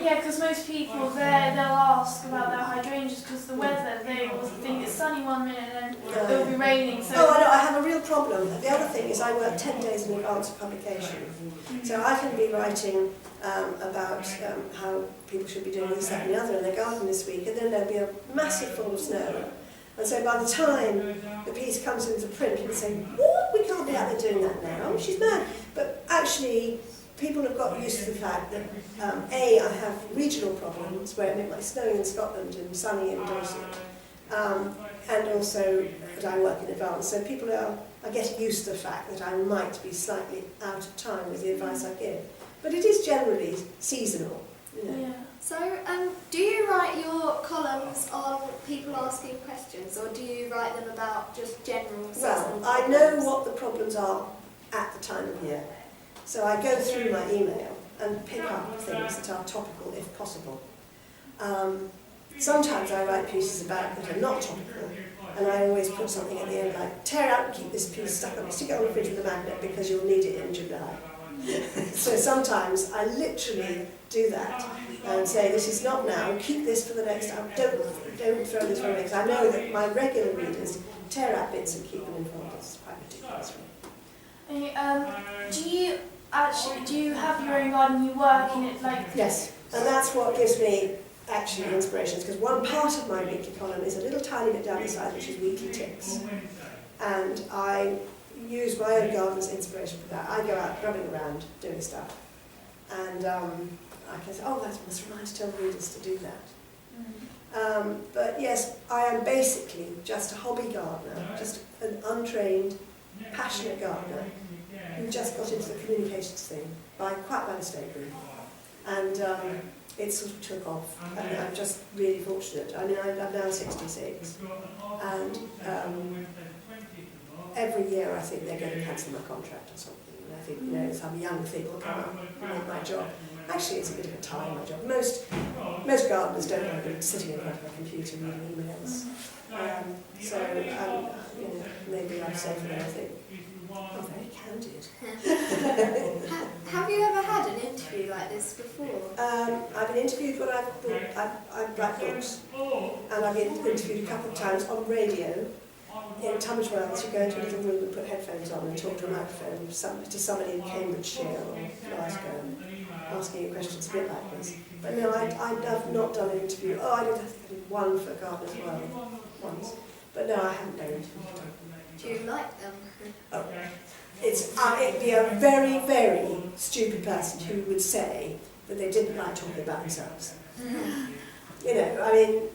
Yeah, because most people, they'll ask about their hydrangeas because the weather, they will think it's sunny one minute and then it'll be raining. So Oh, I know, I have a real problem. The other thing is I work 10 days in advance of publication. So I can be writing about how people should be doing this, that and the other in their garden this week, and then there'll be a massive fall of snow. And so by the time the piece comes into print, people say, what? We can't be out there doing that now. She's mad. But actually, people have got used to the fact that, A, I have regional problems where it might be snowing in Scotland and sunny in Dorset, and also that I work in advance. So people are getting used to the fact that I might be slightly out of time with the advice I give. But it is generally seasonal. You know. yeah. So, do you write your columns on people asking questions, or do you write them about just general seasonal Well, I know what the problems are at the time of year. So I go through my email and pick up things that are topical if possible. Sometimes I write pieces about that are not topical, and I always put something at the end like, tear out and keep this piece stuck on, stick it on the fridge with a magnet because you'll need it in July. So sometimes I literally do that and say, this is not now, keep this for the next time, don't throw this away, because I know that my regular readers tear out bits and keep them in folders. It's quite ridiculous. Do you have your own garden, you work in it like... Yes, and that's what gives me actually inspirations, because one part of my weekly column is a little tiny bit down the side which is weekly tips, and I use my own garden as inspiration for that. I go out grubbing around doing stuff, and I can say, oh, that must remind tell readers to do that. But yes, I am basically just a hobby gardener, just an untrained, passionate gardener who just got into the communications thing quite by mistake, really. And it sort of took off. I mean, I'm just really fortunate. I mean, I'm now 66, and every year I think they're going to cancel my contract or something. And I think, you know, some young thing will come up and make my job. Actually, it's a bit of a time, my job. Most gardeners don't want to be sitting in front of a computer reading emails. You know, maybe I'm safer than I think. I'm very candid. Have you ever had an interview like this before? I've been interviewed when I write books, and I've been interviewed a couple of times on radio. In Tunbridge Wells, you go into a little room and put headphones on and talk to a microphone to somebody in Cambridgeshire or Glasgow, asking you questions a bit like this. But no, I have not done an interview. Oh, I think I did one for Gardener's World once. But no, I haven't done an interview. Do you like them? Oh. It'd be a very, very stupid person who would say that they didn't like talking about themselves. You know, I mean...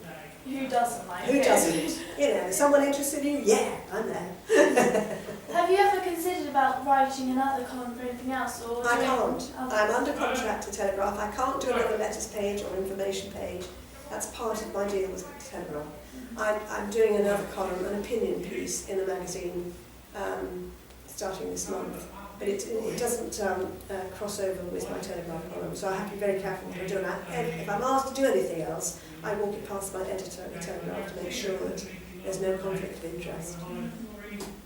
Who doesn't like it? Who doesn't? You know, someone interested in you? Yeah, I'm there. Have you ever considered about writing another column for anything else? Or I can't. I'm under contract to Telegraph. I can't do another letters page or information page. That's part of my deal with Telegraph. I'm doing another column, an opinion piece in a magazine starting this month, but it doesn't cross over with my Telegraph column, so I have to be very careful what I do. And if I'm asked to do anything else, I walk it past my editor at the Telegraph to make sure that there's no conflict of interest.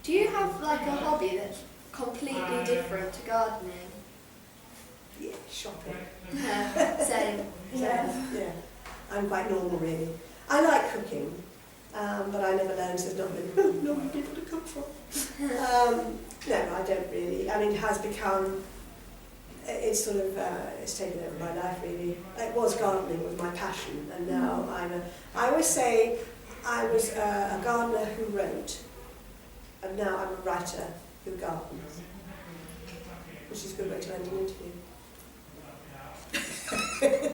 Do you have like a hobby that's completely different to gardening? Yeah, shopping. Same. Yeah. I'm quite normal, really. I like cooking, but I never learned there's not many people to cook for. No, I don't really. I mean, it has become, it's sort of, it's taken over my life, really. It was gardening was my passion, and now I always say I was a gardener who wrote, and now I'm a writer who gardens, which is a good way to end an interview.